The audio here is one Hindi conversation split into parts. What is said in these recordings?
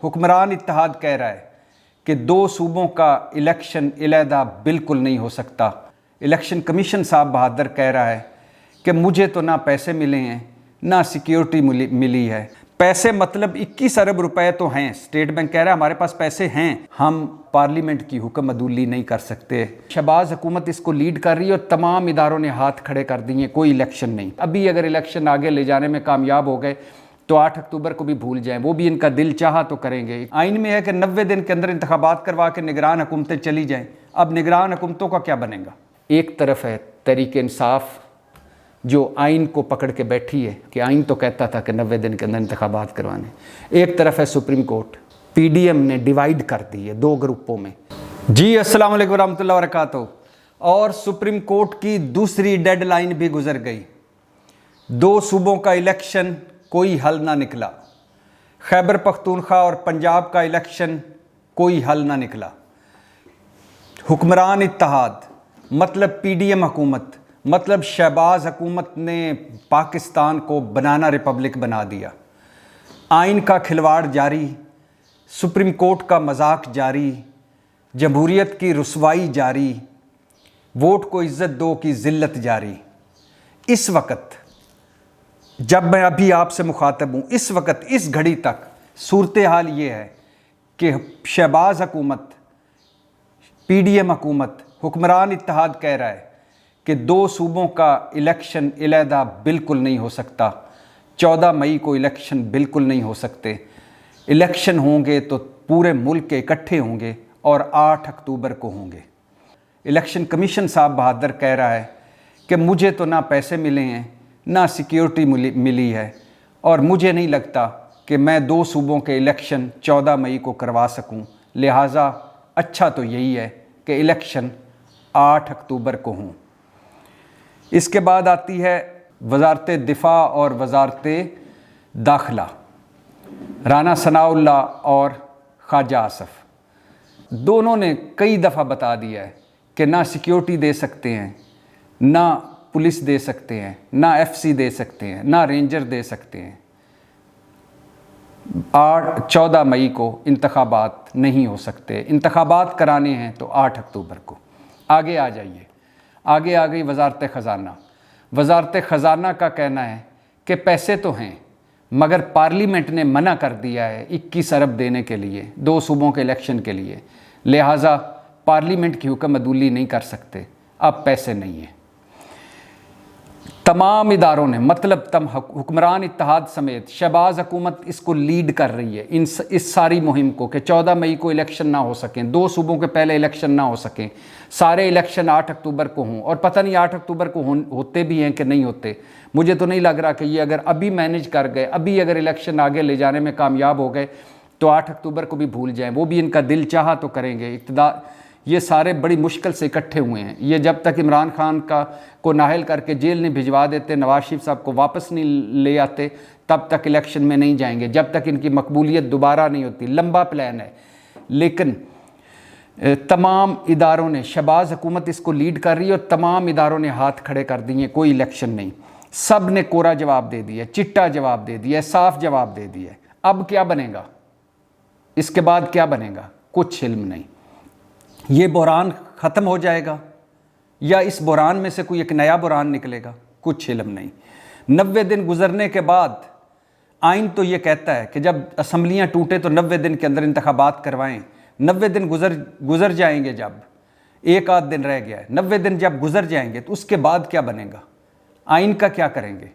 हुक्मरान इत्तेहाद कह रहा है कि दो सूबों का इलेक्शन अलहदा बिल्कुल नहीं हो सकता। इलेक्शन कमीशन साहब बहादुर कह रहा है कि मुझे तो ना पैसे मिले हैं ना सिक्योरिटी मिली है। पैसे मतलब 21 अरब रुपए तो हैं। स्टेट बैंक कह रहा है हमारे पास पैसे हैं, हम पार्लियामेंट की हुक्म अदूली नहीं कर सकते। शहबाज हुकूमत इसको लीड कर रही है और तमाम इदारों ने हाथ खड़े कर दिए, कोई इलेक्शन नहीं। अभी अगर इलेक्शन आगे ले जाने में कामयाब हो गए तो 8 अक्टूबर को भी भूल जाएं, वो भी इनका दिल चाहा तो करेंगे। आइन में है कि 90 दिन के अंदर इंतखाबात करवा के निगरान हुकूमतें चली जाएं। अब निगरान हुकूमतों का क्या बनेगा? एक तरफ है तहरीक इंसाफ जो आइन को पकड़ के बैठी है कि आइन तो कहता था कि 90 दिन के अंदर इंतखाबात करवाने। एक तरफ है सुप्रीम कोर्ट। पीडीएम ने डिवाइड कर दी है 2 ग्रुपों में। जी अस्सलाम वालेकुम रहमतुल्लाहि व बरकातहू। और सुप्रीम कोर्ट की दूसरी डेडलाइन भी गुजर गई। 2 सूबों का इलेक्शन कोई हल ना निकला। खैबर पख्तूनख्वा और पंजाब का इलेक्शन कोई हल ना निकला। हुक्मरान इत्तेहाद मतलब पीडीएम हुकूमत, मतलब शहबाज हुकूमत ने पाकिस्तान को बनाना रिपब्लिक बना दिया। आइन का खिलवाड़ जारी, सुप्रीम कोर्ट का मजाक जारी, जमहूरियत की रुसवाई जारी, वोट को इज्जत दो की जिल्लत जारी। इस वक्त जब मैं अभी आपसे मुखातब हूँ, इस वक्त इस घड़ी तक सूरत हाल ये है कि शहबाज हुकूमत, पीडीएम हुकूमत, हुक्मरान इत्तेहाद कह रहा है कि 2 सूबों का इलेक्शन अलहदा बिल्कुल नहीं हो सकता। 14 मई को इलेक्शन बिल्कुल नहीं हो सकते। इलेक्शन होंगे तो पूरे मुल्क के इकट्ठे होंगे और 8 अक्टूबर को होंगे। इलेक्शन कमीशन साहब बहादुर कह रहा है कि मुझे तो ना पैसे मिले हैं ना सिक्योरिटी मिली है और मुझे नहीं लगता कि मैं 2 सूबों के इलेक्शन 14 मई को करवा सकूं। लिहाजा अच्छा तो यही है कि इलेक्शन 8 अक्टूबर को हों। इसके बाद आती है वजारत दिफा और वजारत दाखिला। राना सनाउल्लाह और ख्वाजा आसफ दोनों ने कई दफ़ा बता दिया है कि ना सिक्योरिटी दे सकते हैं, ना पुलिस दे सकते हैं, ना एफसी दे सकते हैं, ना रेंजर दे सकते हैं। 14 मई को इंतखाबात नहीं हो सकते। इंतखाबात कराने हैं तो 8 अक्टूबर को। आगे आ जाइए। आगे आ गई वजारत ख़जाना। वजारत ख़जाना का कहना है कि पैसे तो हैं मगर पार्लियामेंट ने मना कर दिया है 21 अरब देने के लिए 2 सूबों के इलेक्शन के लिए। लिहाजा पार्लियामेंट की हुक्म अदूली नहीं कर सकते। अब पैसे नहीं हैं। तमाम इदारों ने मतलब हुक्मरान इत्तेहाद समेत शहबाज हुकूमत इसको लीड कर रही है इस सारी मुहिम को कि 14 मई को इलेक्शन ना हो सकें, 2 सूबों के पहले इलेक्शन ना हो सकें, सारे इलेक्शन 8 अक्टूबर को हों। और पता नहीं 8 अक्टूबर को होते भी हैं कि नहीं होते। मुझे तो नहीं लग रहा कि ये अगर अभी मैनेज कर गए, अभी अगर इलेक्शन आगे ले जाने में कामयाब हो गए तो 8 अक्टूबर को भी भूल जाएँ, वो भी इनका दिल चाहा तो करेंगे। इक़्तिदार ये सारे बड़ी मुश्किल से इकट्ठे हुए हैं। ये जब तक इमरान खान को नाहल करके जेल नहीं भिजवा देते, नवाज शरीफ साहब को वापस नहीं ले आते, तब तक इलेक्शन में नहीं जाएंगे, जब तक इनकी मकबूलियत दोबारा नहीं होती। लंबा प्लान है। लेकिन तमाम इदारों ने, शहबाज हुकूमत इसको लीड कर रही है और तमाम इदारों ने हाथ खड़े कर दिए, कोई इलेक्शन नहीं। सब ने कोरा जवाब दे दिया, चिट्टा जवाब दे दिया, साफ जवाब दे दिया। अब क्या बनेगा? इसके बाद क्या बनेगा? कुछ इल्म नहीं। ये बुहरान ख़त्म हो जाएगा या इस बुहरान में से कोई एक नया बुहरान निकलेगा? कुछ इल्म नहीं। 90 दिन गुजरने के बाद आइन तो ये कहता है कि जब असम्बलियाँ टूटे तो 90 दिन के अंदर इंतखाबात करवाएं। 90 दिन गुजर जाएंगे, जब एक आध दिन रह गया है, 90 दिन जब गुजर जाएंगे तो उसके बाद क्या बनेगा? आइन का क्या करेंगे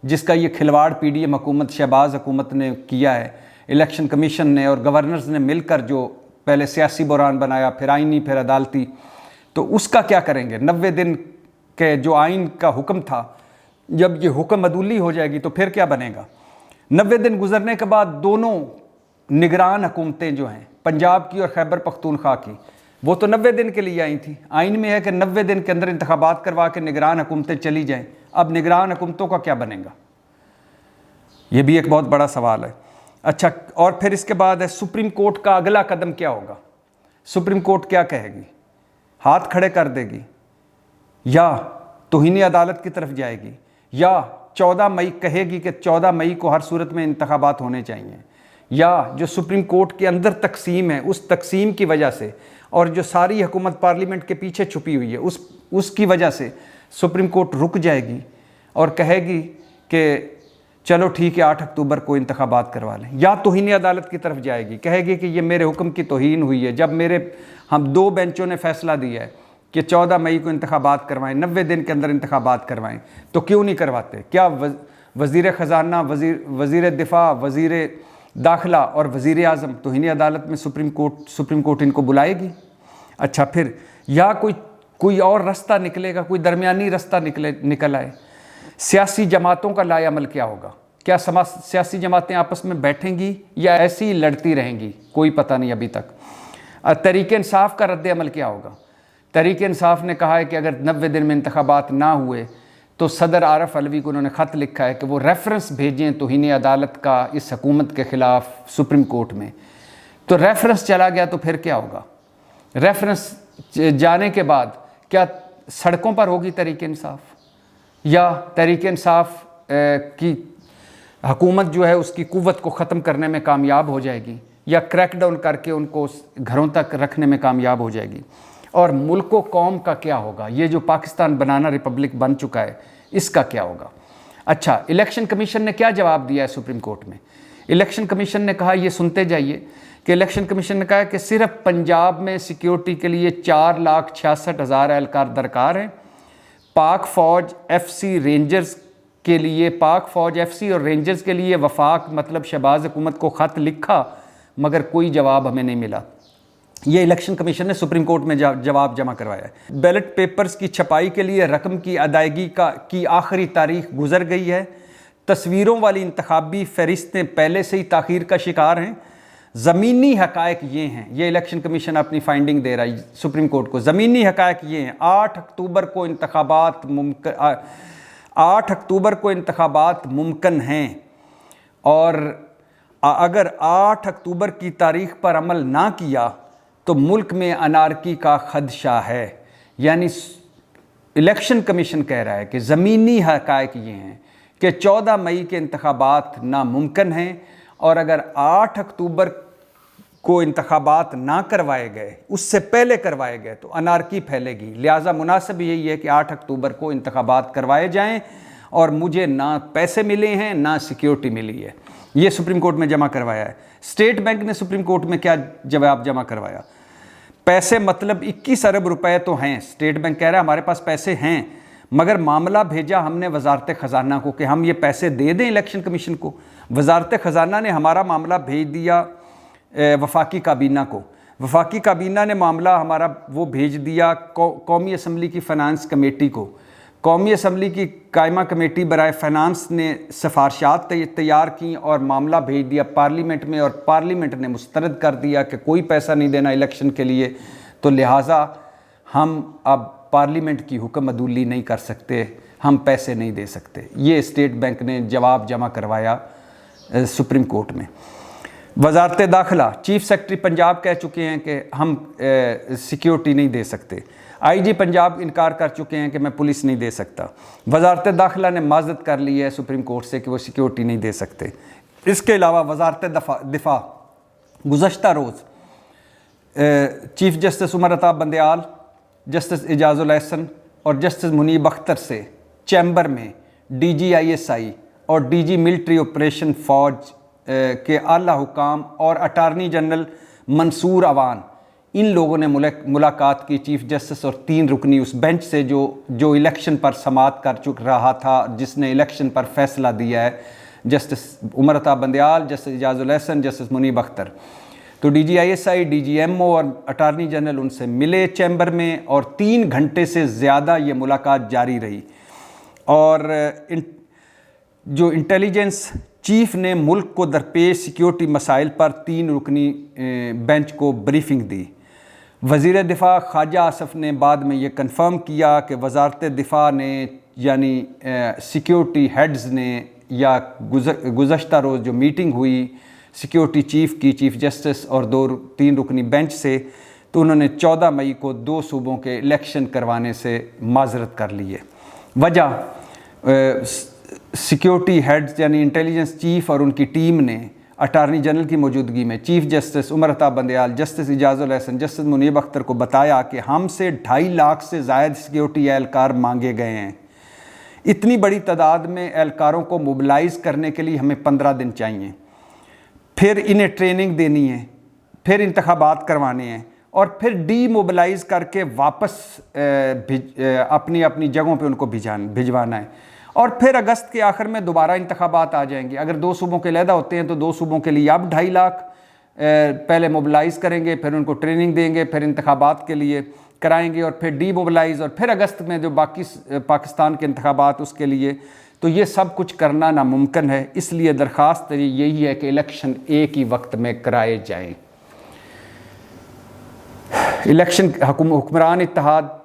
जिसका ये खिलवाड़ पीडीएम हुकूमत, शहबाज हुकूमत ने किया है। इलेक्शन कमीशन ने और गवर्नर्स ने मिलकर जो पहले सियासी बुहरान बनाया, फिर आइनी, फिर अदालती, तो उसका क्या करेंगे? 90 दिन के जो आइन का हुक्म था, जब ये हुक्म अदूली हो जाएगी तो फिर क्या बनेगा? 90 दिन गुजरने के बाद दोनों निगरान हुकूमतें जो हैं, पंजाब की और खैबर पख्तूनख्वा की, वो तो 90 दिन के लिए आई थी। आइन में है कि 90 दिन के अंदर इंतखाबात करवा के निगरान हुकूमतें चली जाएं। अब निगरान हुकूमतों का क्या बनेगा? ये भी एक बहुत बड़ा सवाल है। अच्छा, और फिर इसके बाद है सुप्रीम कोर्ट का अगला कदम क्या होगा? सुप्रीम कोर्ट क्या कहेगी? हाथ खड़े कर देगी या तौहीन अदालत की तरफ जाएगी या 14 मई कहेगी कि 14 मई को हर सूरत में इंतखाबात होने चाहिए, या जो सुप्रीम कोर्ट के अंदर तकसीम है, उस तकसीम की वजह से और जो सारी हुकूमत पार्लियामेंट के पीछे छुपी हुई है उसकी वजह से सुप्रीम कोर्ट रुक जाएगी और कहेगी कि चलो ठीक है 8 अक्टूबर को इंतखाबात करवा लें, या तौहीन अदालत की तरफ जाएगी, कहेगी कि ये मेरे हुक्म की तौहीन हुई है। जब हम 2 बेंचों ने फैसला दिया है कि 14 मई को इंतखाबात करवाएं, 90 दिन के अंदर इंतखाबात करवाएं, तो क्यों नहीं करवाते? क्या वज़ीर ख़जाना, वज़ीर दिफा, वज़ीर दाखिला और वज़ीर आज़म तौहीन अदालत में सुप्रीम कोर्ट इनको बुलाएगी? अच्छा, फिर या कोई और रास्ता निकलेगा, कोई दरमियानी रास्ता निकल आए। सियासी जमातों का लाएअमल क्या होगा? क्या सियासी जमातें आपस में बैठेंगी या ऐसी ही लड़ती रहेंगी? कोई पता नहीं अभी तक। तहरीक इंसाफ का रद्द-ए-अमल क्या होगा? तहरीक इंसाफ ने कहा है कि अगर 90 दिन में इंतखाबात ना हुए तो सदर आरफ अलवी को उन्होंने ख़त लिखा है कि वो रेफरेंस भेजें तौहीन अदालत का इस हुकूमत के ख़िलाफ़ सुप्रीम कोर्ट में। तो रेफरेंस चला गया तो फिर क्या होगा? रेफरेंस जाने के बाद क्या सड़कों पर होगी तहरीक इंसाफ, या तहरीक इंसाफ की हुकूमत जो है उसकी कुव्वत को ख़त्म करने में कामयाब हो जाएगी, या क्रैकडाउन करके उनको घरों तक रखने में कामयाब हो जाएगी? और मुल्क व कौम का क्या होगा? ये जो पाकिस्तान बनाना रिपब्लिक बन चुका है, इसका क्या होगा? अच्छा, इलेक्शन कमीशन ने क्या जवाब दिया है सुप्रीम कोर्ट में? इलेक्शन कमीशन ने कहा, ये सुनते जाइए, कि इलेक्शन कमीशन ने कहा कि सिर्फ पंजाब में सिक्योरिटी के लिए 4,66,000 एहलकार दरकार हैं। पाक फ़ौज FC रेंजर्स के लिए, पाक फ़ौज FC और रेंजर्स के लिए वफाक मतलब शहबाज हुकूमत को ख़त लिखा मगर कोई जवाब हमें नहीं मिला। ये इलेक्शन कमीशन ने सुप्रीम कोर्ट में जवाब जमा करवाया है। बैलेट पेपर्स की छपाई के लिए रकम की अदायगी की आखिरी तारीख गुजर गई है। तस्वीरों वाली इंतखाबी फहरिस्तें पहले से ही ताख़ीर का शिकार हैं। ज़मीनी हक़ाइक़ ये हैं, ये इलेक्शन कमीशन अपनी फाइंडिंग दे रहा है सुप्रीम कोर्ट को। ज़मीनी हक़ाइक़ ये हैं, 8 अक्टूबर को इंतखाबात मुमकिन हैं, और अगर 8 अक्टूबर की तारीख़ पर अमल ना किया तो मुल्क में अनारकी का खदशा है। यानी इलेक्शन कमीशन कह रहा है कि ज़मीनी हक़ाइक़ ये हैं कि 14 मई के इंतखाबात नामुमकिन हैं, और अगर 8 अक्टूबर को इंतखाबात ना करवाए गए, उससे पहले करवाए गए, तो अनारकी फैलेगी। लिहाजा मुनासिब यही है कि 8 अक्टूबर को इंतखाबात करवाए जाएं, और मुझे ना पैसे मिले हैं ना सिक्योरिटी मिली है। ये सुप्रीम कोर्ट में जमा करवाया है। स्टेट बैंक ने सुप्रीम कोर्ट में क्या जवाब जमा करवाया? पैसे मतलब 21 अरब रुपए तो हैं। स्टेट बैंक कह रहा है हमारे पास पैसे हैं, मगर मामला भेजा हमने वजारत ख़जाना को कि हम ये पैसे दे दें इलेक्शन कमीशन को। वजारत ख़जाना ने हमारा मामला भेज दिया वफाकी काबीना को। वफाकी काबीना ने मामला हमारा वो भेज दिया कौमी असम्बली की फ़ाइनेंस कमेटी को। कौमी असम्बली की कायमा कमेटी बराए फ़ाइनेंस ने सिफारशात तैयार की और मामला भेज दिया पार्लियामेंट में, और पार्लियामेंट ने मुस्तरद कर दिया कि कोई पैसा नहीं देना इलेक्शन के लिए, तो लिहाजा हम अब पार्लियामेंट की हुक्म अदूली नहीं कर सकते, हम पैसे नहीं दे सकते। ये स्टेट बैंक ने जवाब जमा करवाया सुप्रीम कोर्ट में। वजारत दाखिला, चीफ सेक्रेटरी पंजाब कह चुके हैं कि हम सिक्योरिटी नहीं दे सकते। IG पंजाब इनकार कर चुके हैं कि मैं पुलिस नहीं दे सकता। वजारत दाखिला ने माजरत कर ली है सुप्रीम कोर्ट से कि वो सिक्योरिटी नहीं दे सकते। इसके अलावा वजारत दिफा गुज़श्ता रोज़ chief justice Umar Ata Bandial, justice Ejazul Ehsan और जस्टिस मुनीब अख्तर से चैम्बर में DG ISI और DG मिलिट्री ऑपरेशन फ़ौज के आला हुकाम और अटारनी जनरल मंसूर अवान, इन लोगों ने मुलाकात की चीफ जस्टिस और 3 रुकनी उस बेंच से जो इलेक्शन पर समाअत कर रहा था, जिसने इलेक्शन पर फैसला दिया है, justice Umar Ata Bandial, justice Ejazul Ehsan, justice Munib Akhtar. तो DG ISI, DG MO और अटारनी जनरल उनसे मिले चैम्बर में, और 3 घंटे से ज़्यादा ये मुलाकात जारी रही। और जो इंटेलिजेंस चीफ ने मुल्क को दरपेश सिक्योरिटी मसाइल पर 3 रुकनी बेंच को ब्रीफिंग दी। वज़ीर दिफा ख्वाजा आसफ़ ने बाद में ये कंफर्म किया कि वजारत दिफा ने यानी सिक्योरिटी हेड्स ने या गुज़श्ता रोज़ जो मीटिंग हुई सिक्योरिटी चीफ़ की, चीफ जस्टिस और 2-3 रुकनी बेंच से, तो उन्होंने 14 मई को 2 सूबों के इलेक्शन करवाने से माजरत कर ली है। वजह सिक्योरिटी हेड्स यानी इंटेलिजेंस चीफ और उनकी टीम ने अटारनी जनरल की मौजूदगी में chief justice Umar Ata Bandial, justice Ijazul Ehsan, justice Munib Akhtar को बताया कि हमसे 2.5 लाख से ज़ायद सिक्योरिटी एहलकार मांगे गए हैं। इतनी बड़ी तादाद में एहलकारों को मोबिलाइज़ करने के लिए हमें 15 दिन चाहिए, फिर इन्हें ट्रेनिंग देनी है, फिर इंतखाबात करवाने हैं और फिर डीमोबिलाइज़ करके वापस अपनी अपनी जगहों पे उनको भिजवाना है। और फिर अगस्त के आखिर में दोबारा इंतखाबात आ जाएंगे। अगर 2 सूबों के अलहदा होते हैं तो 2 सूबों के लिए अब 2.5 लाख पहले मोबिलाइज़ करेंगे, फिर उनको ट्रेनिंग देंगे, फिर इंतखाबात के लिए कराएंगे और फिर डीमोबिलाइज़, और फिर अगस्त में जो बाकी पाकिस्तान के इंतखाबात उसके लिए। तो ये सब कुछ करना नामुमकिन है। इसलिए दरख्वास्त यही है कि इलेक्शन एक ही वक्त में कराए जाएँ। इलेक्शन हुक्मरान इत्तेहाद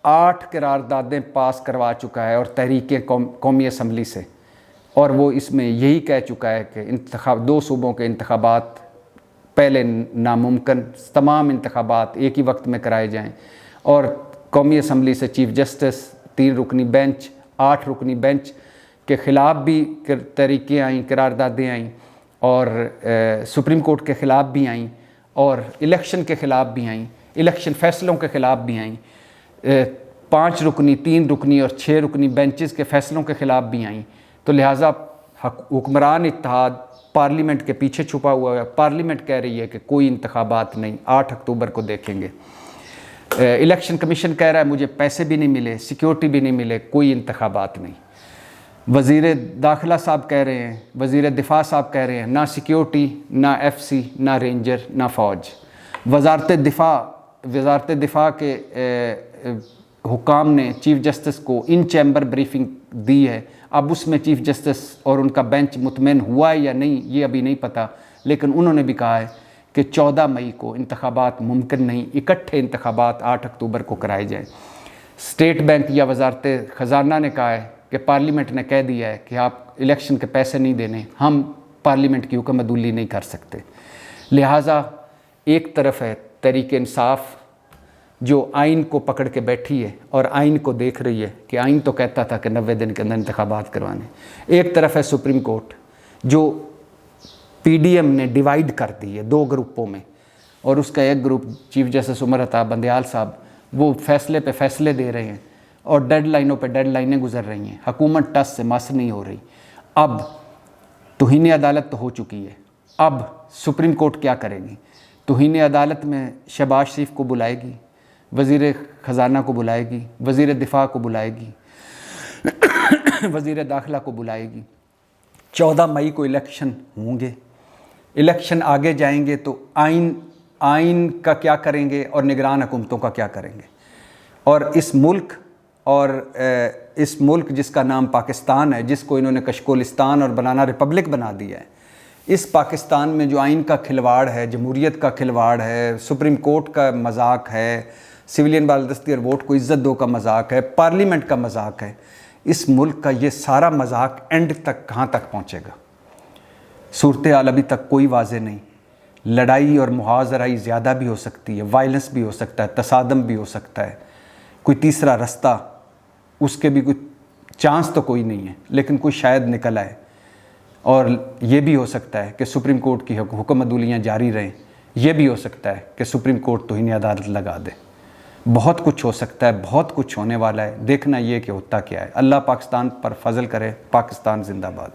8 करारदादें पास करवा चुका है और तहरीकें कौमी असम्बली से, और वो इसमें यही कह चुका है कि 2 सूबों के इंतखाबात पहले नामुमकिन, तमाम इंतखाबात एक ही वक्त में कराए जाएं। और कौमी असम्बली से चीफ जस्टिस, 3 रुकनी बेंच, 8 रुकनी बेंच के ख़िलाफ़ भी तहरीकें आईं, करारदादें आईं, और सुप्रीम कोर्ट के ख़िलाफ़ भी आईं, और इलेक्शन के ख़िलाफ़ भी आईं, इलेक्शन फ़ैसलों के ख़िलाफ़ भी आईं। 5 रुकनी, 3 रुकनी और 6 रुकनी बेंचेस के फ़ैसलों के ख़िलाफ़ भी आईं। तो लिहाजा हुक्मरान इत्तेहाद पार्लियामेंट के पीछे छुपा हुआ है। पार्लियामेंट कह रही है कि कोई इंतखाबात नहीं, 8 अक्टूबर को देखेंगे। इलेक्शन कमीशन कह रहा है मुझे पैसे भी नहीं मिले, सिक्योरिटी भी नहीं मिले, कोई इंतखाबात नहीं। वज़ीर दाखिला साहब कह रहे हैं, वज़ीर दिफा साहब कह रहे हैं ना सिक्योरिटी, ना FC, ना रेंजर, ना फ़ौज। वज़ारत दिफा के हुकाम ने चीफ जस्टिस को इन चैम्बर ब्रीफिंग दी है। अब उसमें चीफ जस्टिस और उनका बेंच मुतमईन हुआ है या नहीं ये अभी नहीं पता, लेकिन उन्होंने भी कहा है कि 14 मई को इंतखाबात मुमकिन नहीं, इकट्ठे इंतखाबात 8 अक्टूबर को कराए जाएँ। स्टेट बैंक या वज़ारत ख़जाना ने कहा है कि पार्लियामेंट ने कह दिया है कि आप इलेक्शन के पैसे नहीं देने, हम पार्लियामेंट की हुक्मअदूली नहीं कर सकते। लिहाजा एक तरफ है तहरीक इंसाफ जो आइन को पकड़ के बैठी है और आइन को देख रही है कि आइन तो कहता था कि 90 दिन के अंदर इंतखाबात करवाने। एक तरफ है सुप्रीम कोर्ट जो PDM ने डिवाइड कर दी है 2 ग्रुपों में, और उसका एक group chief justice Umar Ata Bandial साहब वो फैसले पे फैसले दे रहे हैं और डेडलाइनों पे डेडलाइनें गुजर रही हैं। हुकूमत टस से मस नहीं हो रही। अब तौहीन अदालत तो हो चुकी है, अब सुप्रीम कोर्ट क्या करेगी? तौहीन अदालत में शहबाज शरीफ को बुलाएगी, वज़ीर ख़जाना को बुलाएगी, वज़ीर दिफा को बुलाएगी, वज़ीर दाखिला को बुलाएगी। 14 मई को इलेक्शन होंगे। इलेक्शन आगे जाएंगे तो आइन का क्या करेंगे और निगरान हुकूमतों का क्या करेंगे? और इस मुल्क जिसका नाम पाकिस्तान है, जिसको इन्होंने कशकोलिस्तान और बनाना रिपब्लिक बना दिया है, इस पाकिस्तान में जो आइन का खिलवाड़ है, जमहूरियत का खिलवाड़ है, सुप्रीम कोर्ट का मजाक है, सिविलियन बालदस्ती और वोट को इज़्ज़त दो का मजाक है, पार्लियामेंट का मजाक है, इस मुल्क का ये सारा मजाक एंड तक कहाँ तक पहुँचेगा? सूरत हाल अभी तक कोई वाज़े नहीं। लड़ाई और मुहाज़राई ज़्यादा भी हो सकती है, वायलेंस भी हो सकता है, तसादम भी हो सकता है, कोई तीसरा रास्ता उसके भी कोई चांस तो कोई नहीं है, लेकिन कोई शायद निकल आए। और ये भी हो सकता है कि सुप्रीम कोर्ट की हुक्मअदूलियाँ जारी रहें, ये भी हो सकता है कि सुप्रीम कोर्ट तौहीन अदालत लगा दे। बहुत कुछ हो सकता है, बहुत कुछ होने वाला है। देखना ये कि होता क्या है। अल्लाह पाकिस्तान पर फजल करे। पाकिस्तान जिंदाबाद।